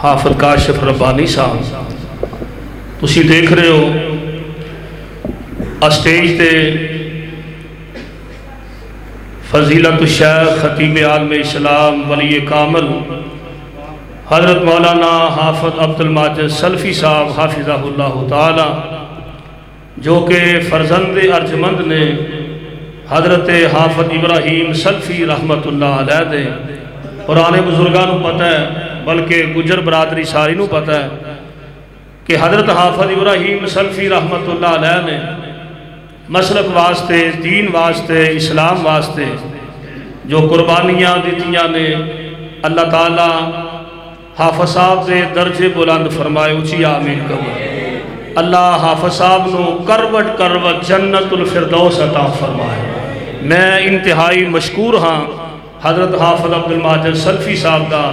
حافظ کاشف ربانی صاحب تسی دیکھ رہے ہو اسٹیج تے فضیلت الشیخ خطیب عالم اسلام ولی کامل حضرت مولانا حافظ عبد الماجد سلفی صاحب حافظہ اللہ تعالی جو کہ فرزند ارجمند نے حضرت حافظ ابراہیم سلفی رحمت اللہ علیہ دے پرانے بزرگانو پتہ ہے بلکہ گجر برادری ساری نو پتہ ہے کہ حضرت حافظ ابراہیم سلفی رحمت اللہ علیہ نے مسلک واسطے دین واسطے اسلام واسطے جو قربانیاں دیتیاں نے اللہ تعالیٰ حافظ صاحب دے درجے بلند فرمائے اچھی آمین کہو اللہ حافظ صاحب نو کروٹ کروٹ جنت الفردوس عطا فرمائے میں انتہائی مشکور ہاں حضرت حافظ عبد الماجد سلفی صاحب دا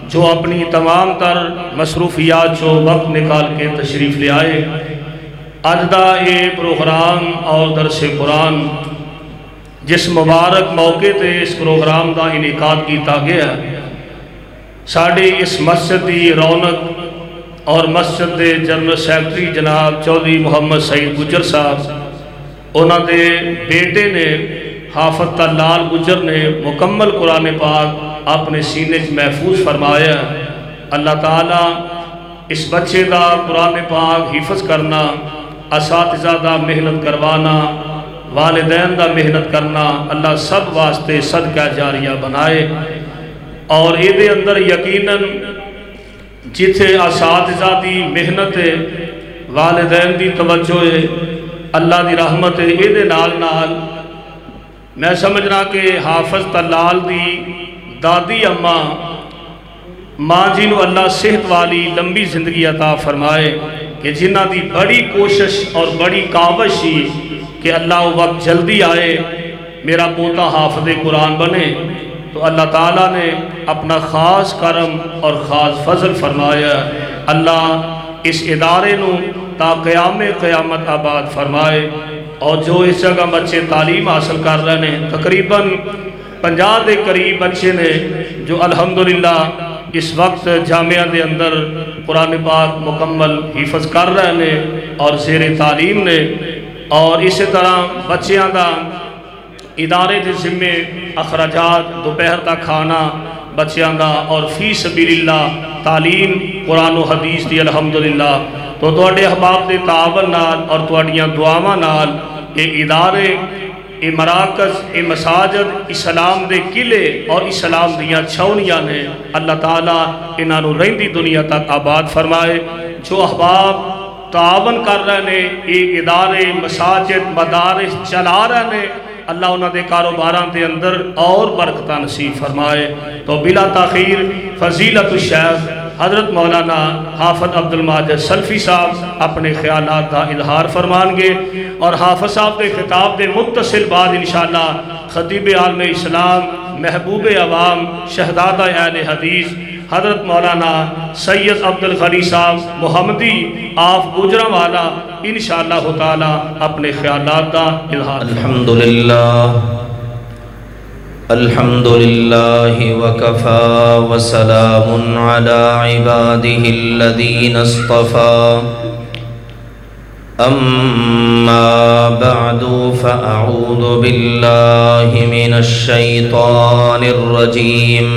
جو اپنی تمام تر مصروفیات جو وقت نکال کے تشریف لے آئے آج دا یہ پروگرام اور درس قرآن جس مبارک موقع تے اس پروگرام دا انعقاد کیتا گیا ساڑھے اس مسجد دی رونق اور مسجد دے جنرل سیکٹری جناب چودھری محمد سعید گجر صاحب انہاں دے بیٹے نے حافظ طلال گجر نے مکمل قرآن پاک اپنے سینے محفوظ فرمایا اللہ تعالیٰ اس بچے دا قرآن پاک حفظ کرنا اساتذہ دا محنت کروانا والدین دا محنت کرنا اللہ سب واسطے صدقہ جاریہ بنائے اور یہ دے اندر یقیناً جتھے اساتذہ دی محنت ہے والدین دی توجہ ہے اللہ دی رحمت ہے یہ دے نال نال میں سمجھنا کہ حافظ طلال دی دادی اماں ماں جی نو اللہ صحت والی لمبی زندگی عطا فرمائے کہ جنہ دی بڑی کوشش اور بڑی کاوش ہی کہ اللہ وقت جلدی آئے میرا پوتا حافظ قرآن بنے تو اللہ تعالیٰ نے اپنا خاص کرم اور خاص فضل فرمایا اللہ اس ادارے نو تا قیام قیامت آباد فرمائے اور جو اس جگہ بچے تعلیم حاصل کر رہے ہیں تقریباً 50 دے قریب بچے نے جو الحمدللہ اس وقت جامعہ دے اندر قرآن پاک مکمل حفظ کر رہے ہیں اور زیر تعلیم نے اور اسی طرح بچیاں دا ادارے دے ذمے اخراجات دوپہر دا کھانا بچیاں دا اور فی سبیل اللہ تعلیم قرآن و حدیث دی الحمدللہ تو توڑے احباب دے تعاون نال اور توڑیاں دعاواں نال اے ادارے اے مراکز اے مساجد اسلام دے قلعے اور اسلام دیاں چھونیاں نے اللہ تعالیٰ انہاں نو رہندی دنیا تک آباد فرمائے جو احباب تعاون کر رہے ہیں اے ادارے مساجد مدارس چلا رہے ہیں اللہ انہاں دے کاروباراں دے اندر اور برکتہ نصیب فرمائے تو بلا تاخیر فضیلت الشیخ حضرت مولانا حافظ عبد الماجد سلفی صاحب اپنے خیالات دا اظہار فرمان گے اور حافظ صاحب دے خطاب دے متصل بعد انشاءاللہ خطیب عالم اسلام محبوب عوام شہدادہ اہل حدیث حضرت مولانا سید عبد الغنی صاحب محمدی آف گجرہ والا انشاءاللہ تعالی اپنے خیالات دا اظہار الحمدللہ وکفا وسلام علی عباده الذین اصطفا اما بعد فاعوذ باللہ من الشیطان الرجیم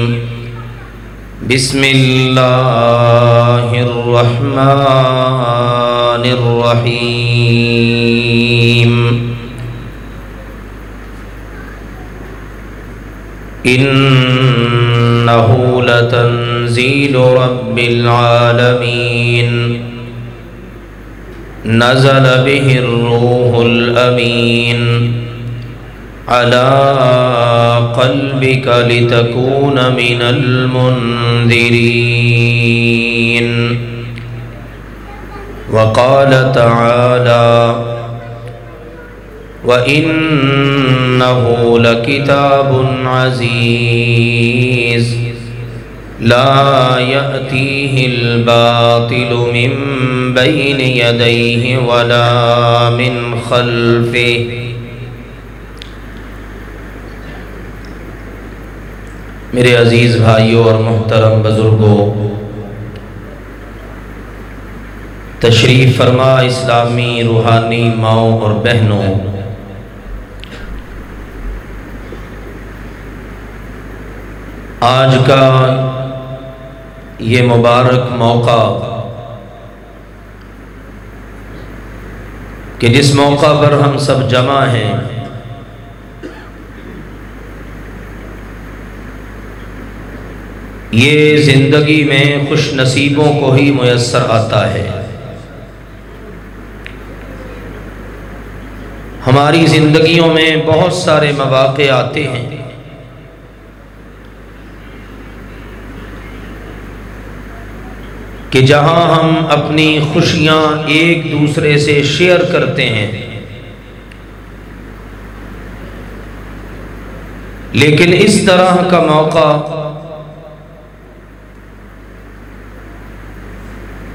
بسم اللہ الرحمن الرحیم إنه لتنزيل رب العالمين نزل به الروح الأمين على قلبك لتكون من المنذرين وقال تعالى وَإِنَّهُ لَكِتَابٌ عَزِيزٌ لَا يَأْتِيهِ الْبَاطِلُ مِنْ بَيْنِ يَدَيْهِ وَلَا مِنْ خَلْفِهِ میرے عزیز بھائیوں اور محترم بزرگوں، تشریف فرما اسلامی روحانی ماؤں اور بہنوں، آج کا یہ مبارک موقع کہ جس موقع پر ہم سب جمع ہیں، یہ زندگی میں خوش نصیبوں کو ہی میسر آتا ہے۔ ہماری زندگیوں میں بہت سارے مواقع آتے ہیں کہ جہاں ہم اپنی خوشیاں ایک دوسرے سے شیئر کرتے ہیں، لیکن اس طرح کا موقع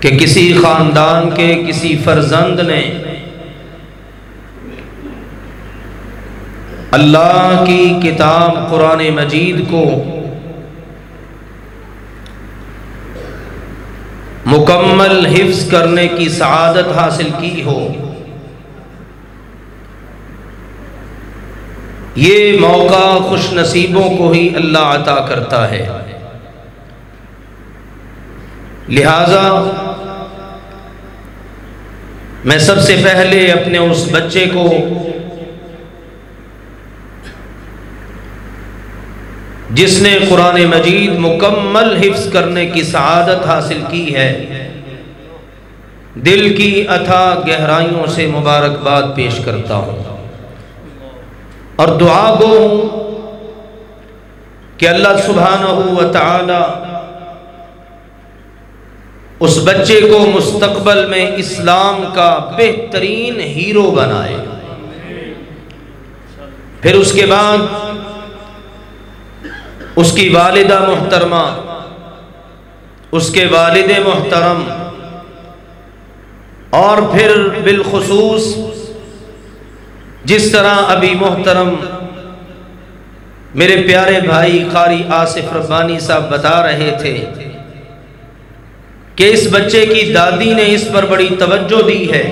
کہ کسی خاندان کے کسی فرزند نے اللہ کی کتاب قرآن مجید کو مکمل حفظ کرنے کی سعادت حاصل کی ہو، یہ موقع خوش نصیبوں کو ہی اللہ عطا کرتا ہے۔ لہذا میں سب سے پہلے اپنے اس بچے کو جس نے قرآن مجید مکمل حفظ کرنے کی سعادت حاصل کی ہے، دل کی اتھاہ گہرائیوں سے مبارکباد پیش کرتا ہوں اور دعا گو ہوں کہ اللہ سبحانہ و تعالی اس بچے کو مستقبل میں اسلام کا بہترین ہیرو بنائے۔ پھر اس کے بعد اس کی والدہ محترمہ، اس کے والد محترم، اور پھر بالخصوص جس طرح ابھی محترم میرے پیارے بھائی قاری آصف ربانی صاحب بتا رہے تھے کہ اس بچے کی دادی نے اس پر بڑی توجہ دی ہے،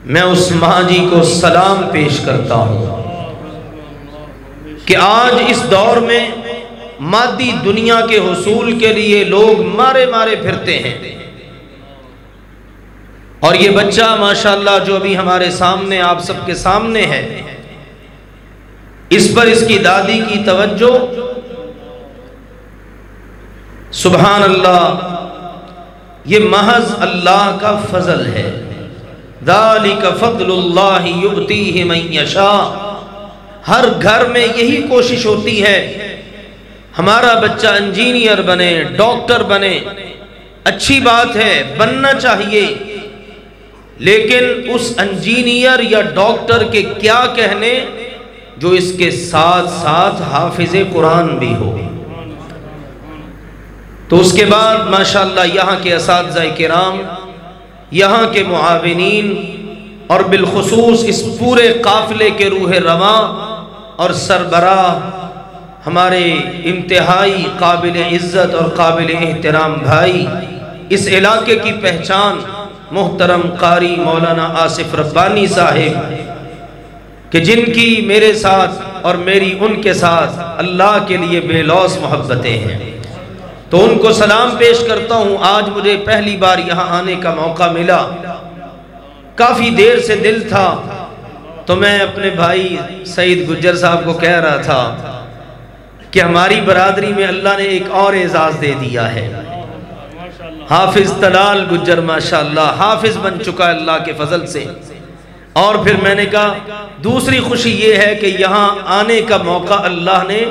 میں اس ماں جی کو سلام پیش کرتا ہوں کہ آج اس دور میں مادی دنیا کے حصول کے لیے لوگ مارے مارے پھرتے ہیں، اور یہ بچہ ماشاءاللہ جو ابھی ہمارے سامنے آپ سب کے سامنے ہے، اس پر اس کی دادی کی توجہ سبحان اللہ، یہ محض اللہ کا فضل ہے۔ ذالک فضل اللہ یؤتیہ من یشاء۔ ہر گھر میں یہی کوشش ہوتی ہے ہمارا بچہ انجینئر بنے، ڈاکٹر بنے، اچھی بات ہے، بننا چاہیے، لیکن اس انجینئر یا ڈاکٹر کے کیا کہنے جو اس کے ساتھ ساتھ حافظ قرآن بھی ہو۔ تو اس کے بعد ماشاءاللہ یہاں کے اساتذہ کرام، یہاں کے معاونین، اور بالخصوص اس پورے قافلے کے روح رواں اور سربراہ ہمارے انتہائی قابل عزت اور قابل احترام بھائی، اس علاقے کی پہچان محترم قاری مولانا آصف ربانی صاحب، کہ جن کی میرے ساتھ اور میری ان کے ساتھ اللہ کے لیے بے لوث محبتیں ہیں، تو ان کو سلام پیش کرتا ہوں۔ آج مجھے پہلی بار یہاں آنے کا موقع ملا، کافی دیر سے دل تھا، تو میں اپنے بھائی سعید گجر صاحب کو کہہ رہا تھا کہ ہماری برادری میں اللہ نے ایک اور اعزاز دے دیا ہے، حافظ طلال گجر ماشاءاللہ حافظ بن چکا ہے اللہ کے فضل سے۔ اور پھر میں نے کہا دوسری خوشی یہ ہے کہ یہاں آنے کا موقع اللہ نے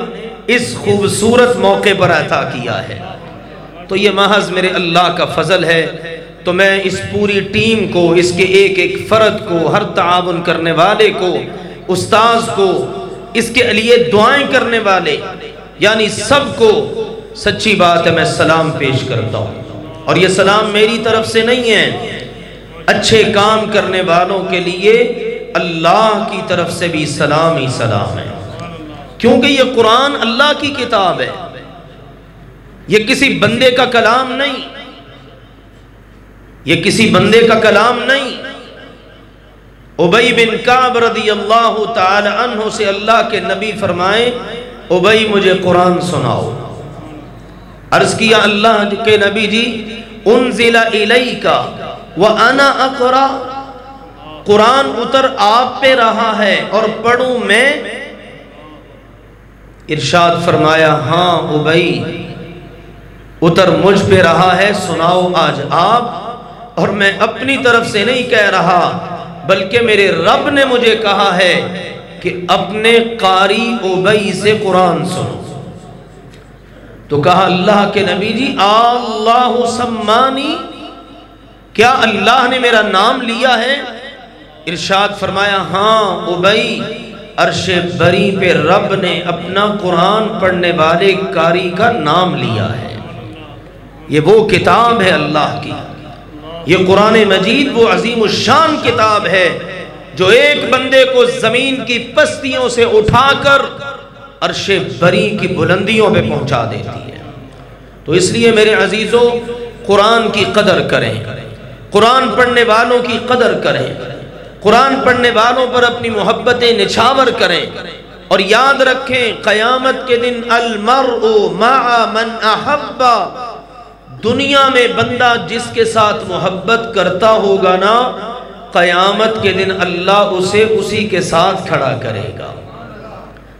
اس خوبصورت موقع پر عطا کیا ہے، تو یہ محض میرے اللہ کا فضل ہے۔ تو میں اس پوری ٹیم کو، اس کے ایک ایک فرد کو، ہر تعاون کرنے والے کو، استاذ کو، اس کے لیے دعائیں کرنے والے، یعنی سب کو سچی بات ہے میں سلام پیش کرتا ہوں، اور یہ سلام میری طرف سے نہیں ہے، اچھے کام کرنے والوں کے لیے اللہ کی طرف سے بھی سلام ہی سلام ہے، کیونکہ یہ قرآن اللہ کی کتاب ہے، یہ کسی بندے کا کلام نہیں، یہ کسی بندے کا کلام نہیں۔ ابی بن کعب رضی اللہ تعالی عنہ سے اللہ کے نبی فرمائے ابی مجھے قرآن سناؤ۔ عرض کیا اللہ کے نبی جی انزل الیک وانا اقرا، قرآن اتر آپ پہ رہا ہے اور پڑھوں میں؟ ارشاد فرمایا ہاں ابی اتر مجھ پہ رہا ہے، سناؤ آج آپ۔ اور میں اپنی طرف سے نہیں کہہ رہا بلکہ میرے رب نے مجھے کہا ہے کہ اپنے قاری ابی سے قرآن سنو۔ تو کہا اللہ کے نبی جی اللہ سمانی، کیا اللہ نے میرا نام لیا ہے؟ ارشاد فرمایا ہاں ابی عرش بری پہ رب نے اپنا قرآن پڑھنے والے قاری کا نام لیا ہے۔ یہ وہ کتاب ہے اللہ کی، یہ قرآن مجید وہ عظیم الشان کتاب ہے جو ایک بندے کو زمین کی پستیوں سے اٹھا کر عرش بری کی بلندیوں پہ پہنچا دیتی ہے۔ تو اس لیے میرے عزیزوں قرآن کی قدر کریں، قرآن پڑھنے والوں کی قدر کریں، قرآن پڑھنے والوں پر اپنی محبتیں نچھاور کریں، اور یاد رکھیں قیامت کے دن المرء مع من احب، دنیا میں بندہ جس کے ساتھ محبت کرتا ہوگا نا، قیامت کے دن اللہ اسے اسی کے ساتھ کھڑا کرے گا۔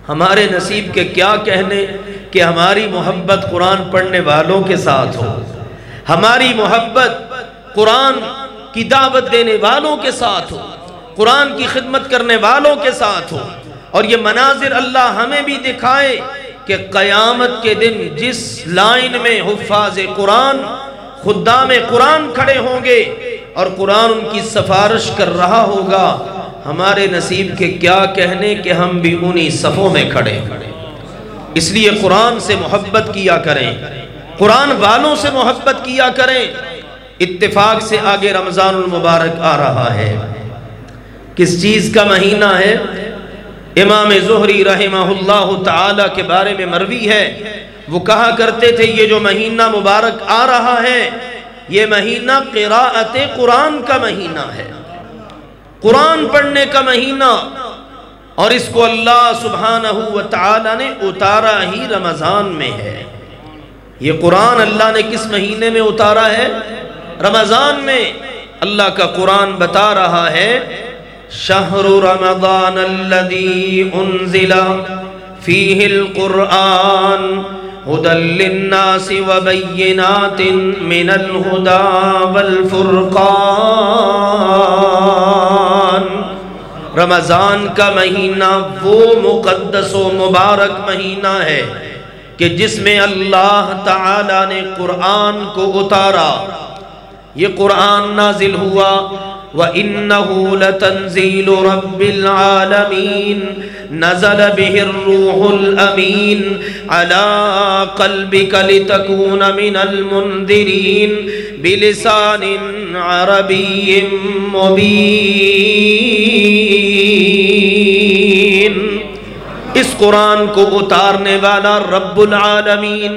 ہمارے نصیب کے کیا کہنے کہ ہماری محبت قرآن پڑھنے والوں کے ساتھ ہو، ہماری محبت قرآن کی دعوت دینے والوں کے ساتھ ہو، قرآن کی خدمت کرنے والوں کے ساتھ ہو، اور یہ مناظر اللہ ہمیں بھی دکھائے کہ قیامت کے دن جس لائن میں حفاظ قرآن خدام قرآن کھڑے ہوں گے اور قرآن ان کی سفارش کر رہا ہوگا، ہمارے نصیب کے کیا کہنے کہ ہم بھی انہی صفوں میں کھڑے ہیں۔ اس لیے قرآن سے محبت کیا کریں، قرآن والوں سے محبت کیا کریں۔ اتفاق سے آگے رمضان المبارک آ رہا ہے، کس چیز کا مہینہ ہے؟ امام زہری رحمہ اللہ تعالی کے بارے میں مروی ہے، وہ کہا کرتے تھے یہ جو مہینہ مبارک آ رہا ہے یہ مہینہ قراءت قرآن کا مہینہ ہے، قرآن پڑھنے کا مہینہ، اور اس کو اللہ سبحانہ وتعالی نے اتارا ہی رمضان میں ہے۔ یہ قرآن اللہ نے کس مہینے میں اتارا ہے؟ رمضان میں۔ اللہ کا قرآن بتا رہا ہے شہر رمضان الذی انزل فیہ القرآن ہدی للناس وبینات من الہدی والفرقان۔ رمضان کا مہینہ وہ مقدس و مبارک مہینہ ہے کہ جس میں اللہ تعالی نے قرآن کو اتارا۔ یہ قرآن نازل ہوا وَإِنَّهُ لَتَنزِيلُ رَبِّ الْعَالَمِينَ نَزَلَ بِهِ الرُّوحُ الْأَمِينُ عَلَىٰ قَلْبِكَ لِتَكُونَ مِنَ الْمُنذِرِينَ بِلِسَانٍ عَرَبِيٍّ مُبِينٍ۔ اس قرآن کو اتارنے والا رب العالمین،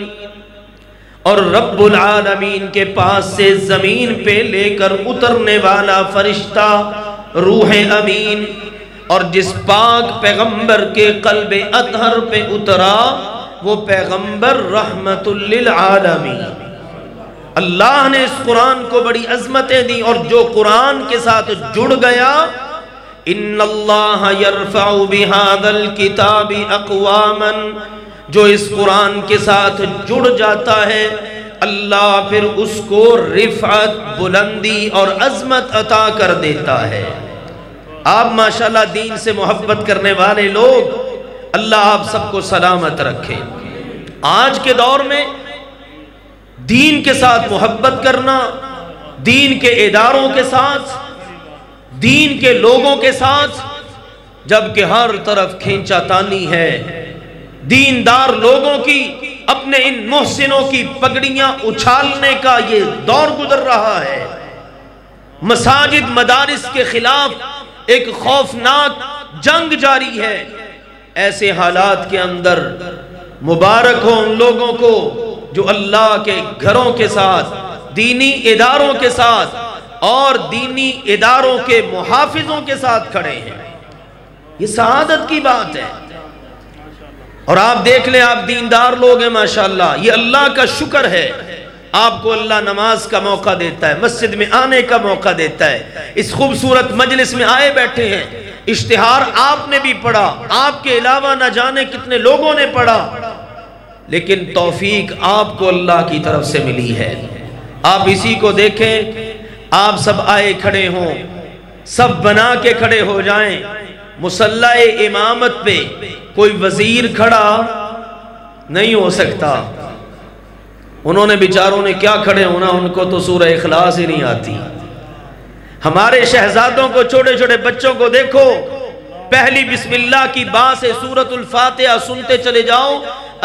اور رب العالمین کے پاس سے زمین پہ لے کر اترنے والا فرشتہ روح امین، اور جس پاک پیغمبر کے قلب اطہر پہ اترا وہ پیغمبر رحمت للعالمین۔ اللہ نے اس قرآن کو بڑی عظمتیں دی، اور جو قرآن کے ساتھ جڑ گیا ان اللہ یرفع بہذا الکتاب اقواما، جو اس قرآن کے ساتھ جڑ جاتا ہے اللہ پھر اس کو رفعت، بلندی اور عظمت عطا کر دیتا ہے۔ آپ ماشاءاللہ دین سے محبت کرنے والے لوگ، اللہ آپ سب کو سلامت رکھے۔ آج کے دور میں دین کے ساتھ محبت کرنا، دین کے اداروں کے ساتھ، دین کے لوگوں کے ساتھ، جبکہ ہر طرف کھینچا تانی ہے، دیندار لوگوں کی اپنے ان محسنوں کی پگڑیاں اچھالنے کا یہ دور گزر رہا ہے۔ مساجد مدارس کے خلاف ایک خوفناک جنگ جاری ہے۔ ایسے حالات کے اندر مبارک ہو ان لوگوں کو جو اللہ کے گھروں کے ساتھ، دینی اداروں کے ساتھ، اور دینی اداروں کے محافظوں کے ساتھ کھڑے ہیں. یہ سعادت کی بات ہے. اور آپ دیکھ لیں، آپ دیندار لوگ ہیں ماشاءاللہ، یہ اللہ کا شکر ہے. آپ کو اللہ نماز کا موقع دیتا ہے، مسجد میں آنے کا موقع دیتا ہے، اس خوبصورت مجلس میں آئے بیٹھے ہیں. اشتہار آپ نے بھی پڑھا، آپ کے علاوہ نہ جانے کتنے لوگوں نے پڑھا، لیکن توفیق آپ کو اللہ کی طرف سے ملی ہے. آپ اسی کو دیکھیں، آپ سب آئے کھڑے ہوں، سب بنا کے کھڑے ہو جائیں. مصلی امامت پہ کوئی وزیر کھڑا نہیں ہو سکتا. انہوں نے بیچاروں نے کیا کھڑے ہونا، ان کو تو سورہ اخلاص ہی نہیں آتی. ہمارے شہزادوں کو، چھوٹے چھوٹے بچوں کو دیکھو، پہلی بسم اللہ کی با سے سورۃ الفاتحہ سنتے چلے جاؤ،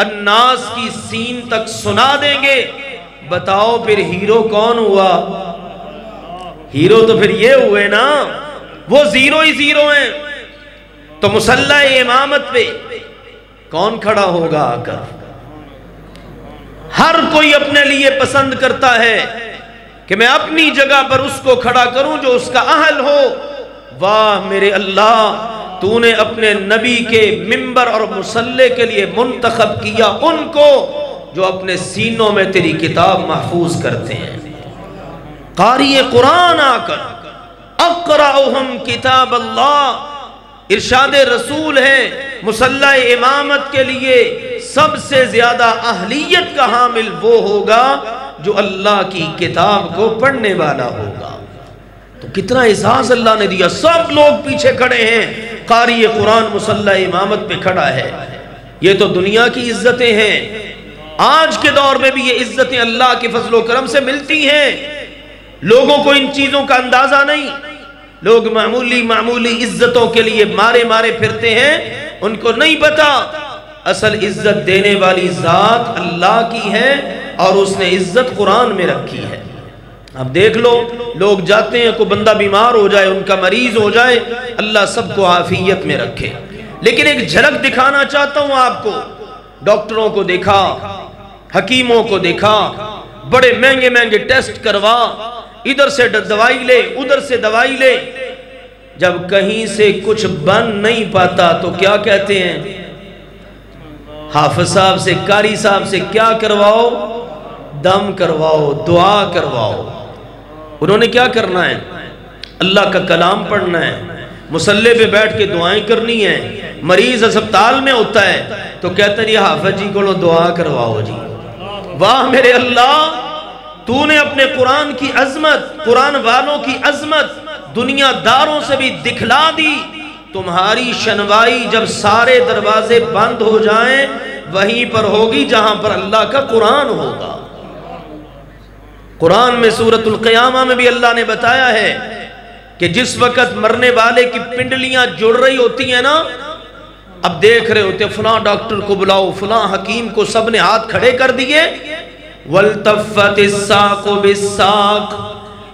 الناس کی سین تک سنا دیں گے. بتاؤ پھر ہیرو کون ہوا؟ ہیرو تو پھر یہ ہوئے نا، وہ زیرو ہی زیرو ہیں. تو مصلی امامت پہ کون کھڑا ہوگا آ کر؟ ہر کوئی اپنے لیے پسند کرتا ہے کہ میں اپنی جگہ پر اس کو کھڑا کروں جو اس کا اہل ہو. واہ میرے اللہ، تو نے اپنے نبی کے منبر اور مصلی کے لیے منتخب کیا ان کو جو اپنے سینوں میں تیری کتاب محفوظ کرتے ہیں. قاری قرآن آ کر اقرأہم کتاب اللہ، ارشاد رسول ہے مصلی امامت کے لیے سب سے زیادہ اہلیت کا حامل وہ ہوگا جو اللہ کی کتاب کو پڑھنے والا ہوگا. تو کتنا اعزاز اللہ نے دیا. سب لوگ پیچھے کھڑے ہیں، قاری قرآن مصلی امامت پہ کھڑا ہے. یہ تو دنیا کی عزتیں ہیں. آج کے دور میں بھی یہ عزتیں اللہ کے فضل و کرم سے ملتی ہیں. لوگوں کو ان چیزوں کا اندازہ نہیں. لوگ معمولی عزتوں کے لیے مارے مارے پھرتے ہیں، ان کو نہیں پتا اصل عزت دینے والی ذات اللہ کی ہے اور اس نے عزت قرآن میں رکھی ہے. اب دیکھ لو، لوگ جاتے ہیں، کوئی بندہ بیمار ہو جائے، ان کا مریض ہو جائے، اللہ سب کو عافیت میں رکھے. لیکن ایک جھلک دکھانا چاہتا ہوں آپ کو. ڈاکٹروں کو دیکھا، حکیموں کو دیکھا، بڑے مہنگے مہنگے ٹیسٹ کروا، ادھر سے دوائی لے، ادھر سے دوائی لے. جب کہیں سے کچھ بن نہیں پاتا تو کیا کہتے ہیں؟ حافظ صاحب سے، قاری صاحب سے کیا کرواؤ؟ دم کرواؤ، دعا کرواؤ. انہوں نے کیا کرنا ہے؟ اللہ کا کلام پڑھنا ہے، مصلی پہ بیٹھ کے دعائیں کرنی ہیں. مریض ہسپتال میں ہوتا ہے تو کہتے ہیں یہ حافظ جی کو دعا کرواؤ جی. واہ میرے اللہ، تو نے اپنے قرآن کی عظمت، قرآن والوں کی عظمت دنیا داروں سے بھی دکھلا دی. تمہاری شنوائی جب سارے دروازے بند ہو جائیں وہیں پر ہوگی جہاں پر اللہ کا قرآن ہوگا. قرآن میں سورۃ القیامہ میں بھی اللہ نے بتایا ہے کہ جس وقت مرنے والے کی پنڈلیاں جڑ رہی ہوتی ہیں نا، اب دیکھ رہے ہوتے فلاں ڈاکٹر کو بلاؤ، فلاں حکیم کو، سب نے ہاتھ کھڑے کر دیے. وَالْتَفَّتِ السَّاقُ بِالسَّاقِ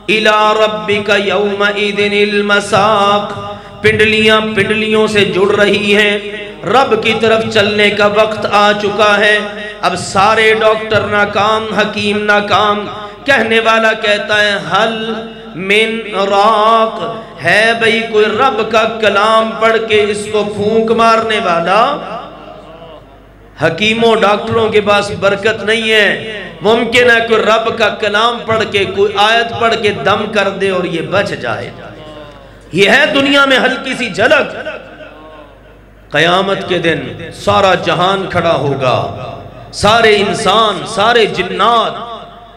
إِلَىٰ رَبِّكَ يَوْمَئِذٍ الْمَسَاقِ. پنڈلیاں پنڈلیوں سے جڑ رہی ہیں، رب کی طرف چلنے کا وقت آ چکا ہے. اب سارے ڈاکٹر ناکام، حکیم ناکام. کہنے والا کہتا ہے حل من راق، ہے بھئی کوئی رب کا کلام پڑھ کے اس کو پھونک مارنے والا؟ حکیموں ڈاکٹروں کے پاس برکت نہیں ہے. ممکن ہے کوئی رب کا کلام پڑھ کے، کوئی آیت پڑھ کے دم کر دے اور یہ بچ جائے. یہ ہے دنیا میں ہلکی سی جھلک. قیامت کے دن سارا جہان کھڑا ہوگا، سارے انسان، سارے جنات،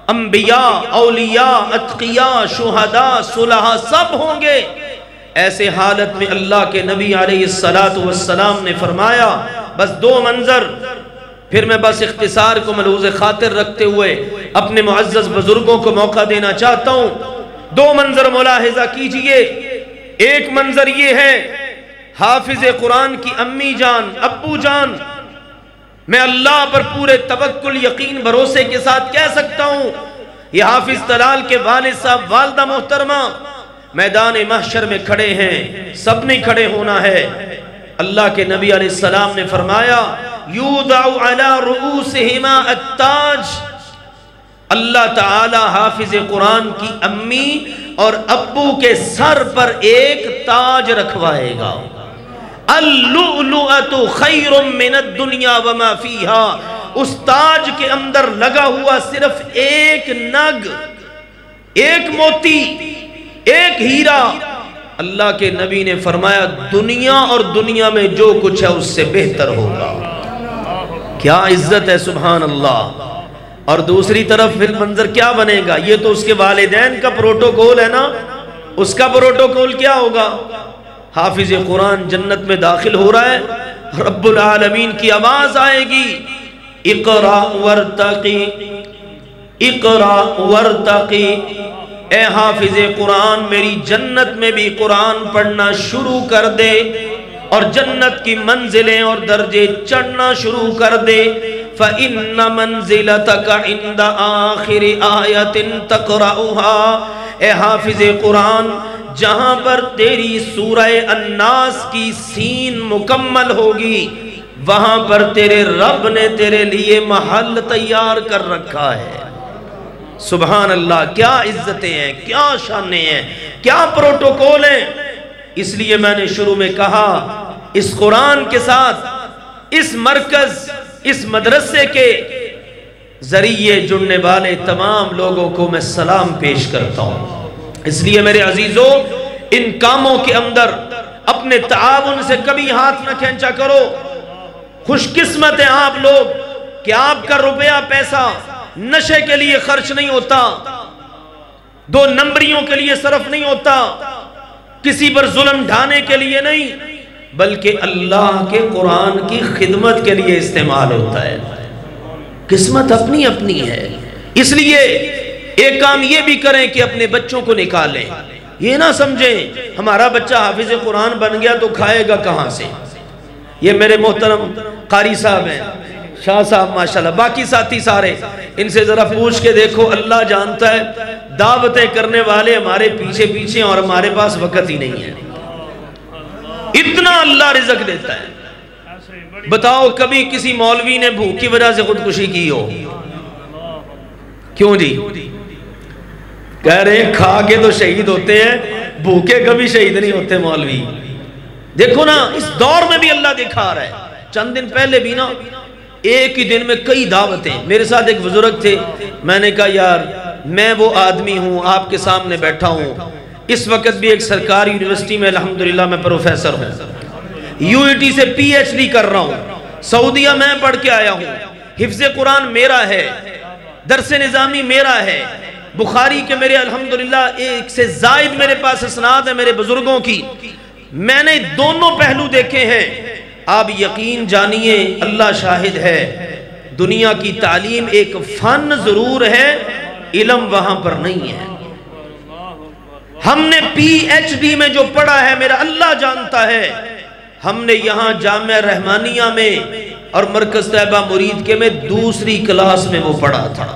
انبیاء، اولیاء، اتقیاء، شہداء، صلحاء سب ہوں گے. ایسے حالت میں اللہ کے نبی علیہ السلام نے فرمایا بس دو منظر، پھر میں بس اختصار کو ملحوظ خاطر رکھتے ہوئے اپنے معزز بزرگوں کو موقع دینا چاہتا ہوں. دو منظر ملاحظہ کیجئے. ایک منظر یہ ہے، حافظ قرآن کی امی جان، ابو جان، میں اللہ پر پورے توکل، یقین، بھروسے کے ساتھ کہہ سکتا ہوں یہ حافظ طلال کے والد صاحب، والدہ محترمہ میدان محشر میں کھڑے ہیں. سب نے کھڑے ہونا ہے. اللہ کے نبی علیہ السلام نے فرمایا یوضع علی رؤوسہما التاج. اللہ تعالی حافظ قرآن کی امی اور ابو کے سر پر ایک تاج رکھوائے گا۔ اللؤلؤۃ خیر من الدنیا وما فیہا، اس تاج کے اندر لگا ہوا صرف ایک نگ، ایک موتی، ایک ہیرا۔ اللہ کے نبی نے فرمایا دنیا اور دنیا میں جو کچھ ہے اس سے بہتر ہوگا۔ کیا عزت ہے، سبحان اللہ۔ اور دوسری طرف پھر منظر کیا بنے گا؟ یہ تو اس کے والدین کا پروٹوکول ہے نا، اس کا پروٹوکول کیا ہوگا؟ حافظ قرآن جنت میں داخل ہو رہا ہے، رب العالمین کی آواز آئے گی، اقرا ورتقی، اقرا ورتقی، اے حافظ قرآن میری جنت میں بھی قرآن پڑھنا شروع کر دے اور جنت کی منزلیں اور درجے چڑھنا شروع کر دے۔ فَإِنَّ مَنزِلَتَكَ عِنْدَ آخِرِ آیَةٍ تَقْرَأُهَا، اے حافظ قرآن جہاں پر تیری سورہ الناس کی سین مکمل ہوگی وہاں پر تیرے رب نے تیرے لیے محل تیار کر رکھا ہے۔ سبحان اللہ، کیا عزتیں ہیں، کیا شانیں ہیں، کیا پروٹوکول ہیں۔ اس لیے میں نے شروع میں کہا اس قرآن کے ساتھ اس مرکز، اس مدرسے کے ذریعے جڑنے والے تمام لوگوں کو میں سلام پیش کرتا ہوں۔ اس لیے میرے عزیزوں ان کاموں کے اندر اپنے تعاون سے کبھی ہاتھ نہ کھینچا کرو۔ خوش قسمت ہیں آپ لوگ کہ آپ کا روپیہ پیسہ نشے کے لیے خرچ نہیں ہوتا، دو نمبریوں کے لیے صرف نہیں ہوتا، کسی پر ظلم ڈھانے کے لیے نہیں، بلکہ اللہ کے قرآن کی خدمت کے لیے استعمال ہوتا ہے۔ قسمت اپنی اپنی ہے۔ اس لیے ایک کام یہ بھی کریں کہ اپنے بچوں کو نکالیں، یہ نہ سمجھیں ہمارا بچہ حافظ قرآن بن گیا تو کھائے گا کہاں سے۔ یہ میرے محترم قاری صاحب ہیں، شاہ صاحب ماشاءاللہ، باقی ساتھی سارے، ان سے ذرا پوچھ کے دیکھو، اللہ جانتا ہے دعوتیں کرنے والے ہمارے پیچھے پیچھے اور ہمارے پاس وقت ہی نہیں ہے۔ اتنا اللہ رزق دیتا ہے۔ بتاؤ کبھی کسی مولوی نے بھوک کی وجہ سے خودکشی کی ہو؟ کیوں جی؟ کہہ رہے ہیں کھا کے تو شہید ہوتے ہیں، بھوکے کبھی شہید نہیں ہوتے مولوی۔ دیکھو نا اس دور میں بھی اللہ دکھا رہا ہے۔ چند دن پہلے بھی نا ایک ہی دن میں کئی دعوتیں، میرے ساتھ ایک بزرگ تھے، میں نے کہا یار میں وہ آدمی ہوں آپ کے سامنے بیٹھا ہوں، اس وقت بھی ایک سرکاری یونیورسٹی میں الحمدللہ میں پروفیسر ہوں، یو ای ٹی سے پی ایچ ڈی کر رہا ہوں، سعودیہ میں پڑھ کے آیا ہوں، حفظ قرآن میرا ہے، درس نظامی میرا ہے، بخاری کے میرے الحمدللہ ایک سے زائد میرے پاس اسناد ہے میرے بزرگوں کی، میں نے دونوں پہلو دیکھے ہیں۔ آپ یقین جانیے اللہ شاہد ہے، دنیا کی تعلیم ایک فن ضرور ہے، علم وہاں پر نہیں ہے۔ ہم نے پی ایچ ڈی میں جو پڑھا ہے میرا اللہ جانتا ہے، ہم نے یہاں جامعہ رحمانیہ میں اور مرکز طیبہ مرید کے میں دوسری کلاس میں وہ پڑھا تھا۔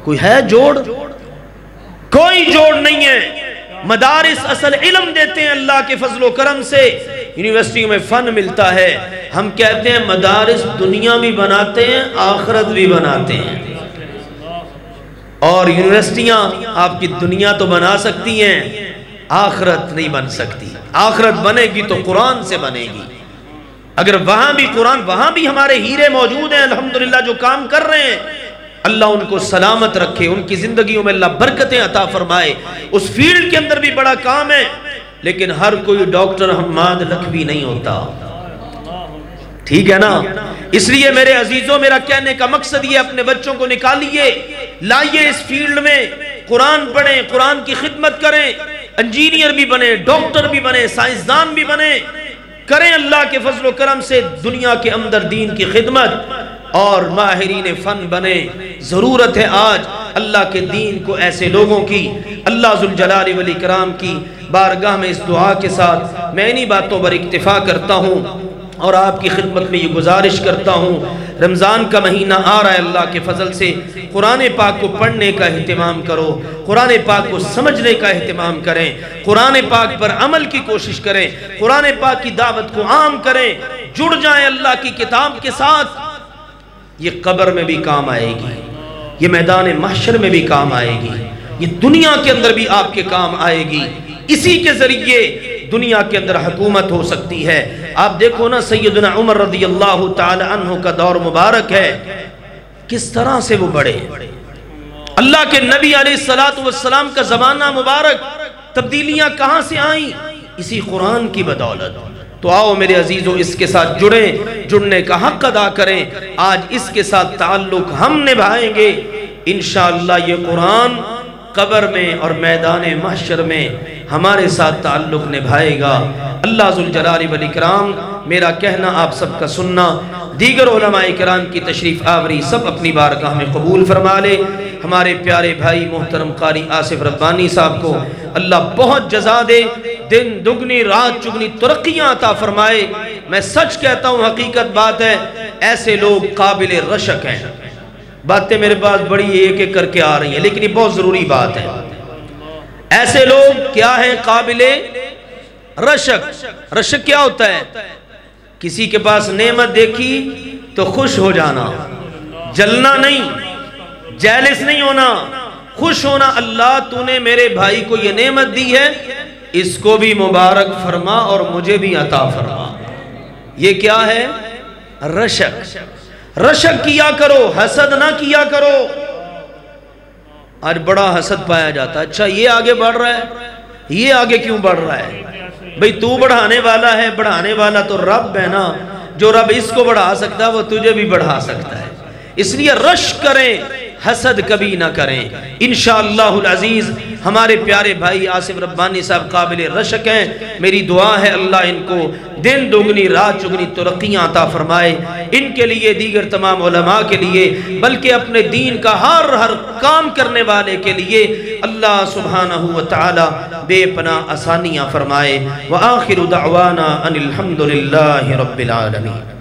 کوئی ہے جوڑ؟ کوئی جوڑ نہیں ہے۔ مدارس اصل علم دیتے ہیں اللہ کے فضل و کرم سے، یونیورسٹی میں فن ملتا ہے۔ ہم کہتے ہیں مدارس دنیا بھی بناتے ہیں آخرت بھی بناتے ہیں، اور یونیورسٹیاں آپ کی دنیا تو بنا سکتی ہیں، آخرت نہیں بن سکتی۔ آخرت بنے گی تو قرآن سے بنے گی۔ اگر وہاں بھی قرآن، وہاں بھی ہمارے ہیرے موجود ہیں الحمدللہ جو کام کر رہے ہیں، اللہ ان کو سلامت رکھے، ان کی زندگیوں میں اللہ برکتیں عطا فرمائے۔ اس فیلڈ کے اندر بھی بڑا کام ہے، لیکن ہر کوئی ڈاکٹر حماد لکھوی نہیں ہوتا، ٹھیک ہے نا؟ اس لیے میرے عزیزوں میرا کہنے کا مقصد یہ، اپنے بچوں کو نکالیے، لائیے اس فیلڈ میں، قرآن پڑھیں، قرآن کی خدمت کریں، انجینئر بھی بنے، ڈاکٹر بھی بنے، سائنسدان بھی بنے، کریں اللہ کے فضل و کرم سے دنیا کے اندر دین کی خدمت، اور ماہرین فن بنے۔ ضرورت ہے آج اللہ کے دین کو ایسے لوگوں کی۔ اللہ ذوالجلال والاکرام کی بارگاہ میں اس دعا کے ساتھ میں انہی باتوں پر اکتفا کرتا ہوں اور آپ کی خدمت میں یہ گزارش کرتا ہوں، رمضان کا مہینہ آ رہا ہے، اللہ کے فضل سے قرآن پاک کو پڑھنے کا اہتمام کرو، قرآن پاک کو سمجھنے کا اہتمام کریں، قرآن پاک پر عمل کی کوشش کریں، قرآن پاک کی دعوت کو عام کریں، جڑ جائیں اللہ کی کتاب کے ساتھ۔ یہ قبر میں بھی کام آئے گی، یہ میدان محشر میں بھی کام آئے گی، یہ دنیا کے اندر بھی آپ کے کام آئے گی، اسی کے ذریعے دنیا کے اندر حکومت ہو سکتی ہے۔ آپ دیکھو نا سیدنا عمر رضی اللہ تعالی عنہ کا دور مبارک ہے، کس طرح سے وہ بڑھے، اللہ کے نبی علیہ السلام کا زمانہ مبارک، تبدیلیاں کہاں سے آئیں؟ اسی قرآن کی بدولت۔ تو آؤ میرے عزیزو اس کے ساتھ جڑیں، جڑنے کا حق ادا کریں، آج اس کے ساتھ تعلق ہم نبھائیں گے، انشاءاللہ یہ قرآن قبر میں اور میدان محشر میں ہمارے ساتھ تعلق نبھائے گا۔ اللہ ذوالجلال والاکرام میرا کہنا آپ سب کا سننا، دیگر علماء کرام کی تشریف آوری سب اپنی بارگاہ میں قبول فرما لے۔ ہمارے پیارے بھائی محترم قاری آصف ربانی صاحب کو اللہ بہت جزا دے، دن دگنی رات چگنی ترقیاں عطا فرمائے۔ میں سچ کہتا ہوں، حقیقت بات ہے، ایسے لوگ قابل رشک ہیں۔ باتیں میرے پاس بڑی ایک ایک کر کے آ رہی ہیں، لیکن یہ بہت ضروری بات ہے۔ ایسے لوگ کیا ہیں؟ قابل رشک۔ رشک کیا ہوتا ہے؟ کسی کے پاس نعمت دیکھی تو خوش ہو جانا، جلنا نہیں، جیلس نہیں ہونا، خوش ہونا، اللہ تو نے میرے بھائی کو یہ نعمت دی ہے، اس کو بھی مبارک فرما اور مجھے بھی عطا فرما۔ یہ کیا ہے؟ رشک۔ رشک کیا کرو، حسد نہ کیا کرو۔ آج بڑا حسد پایا جاتا ہے، اچھا یہ آگے بڑھ رہا ہے، یہ آگے کیوں بڑھ رہا ہے؟ بھئی تو بڑھانے والا ہے، بڑھانے والا تو رب ہے نا، جو رب اس کو بڑھا سکتا ہے وہ تجھے بھی بڑھا سکتا ہے۔ اس لیے رشک کریں، حسد کبھی نہ کریں۔ انشاءاللہ العزیز ہمارے پیارے بھائی آصف ربانی صاحب قابل رشک ہیں، میری دعا ہے اللہ ان کو دن دگنی رات چگنی ترقیاں عطا فرمائے، ان کے لیے، دیگر تمام علماء کے لیے، بلکہ اپنے دین کا ہر کام کرنے والے کے لیے اللہ سبحانہ وتعالی بے پناہ آسانیاں فرمائے۔ وآخر دعوانا ان الحمدللہ رب العالمین۔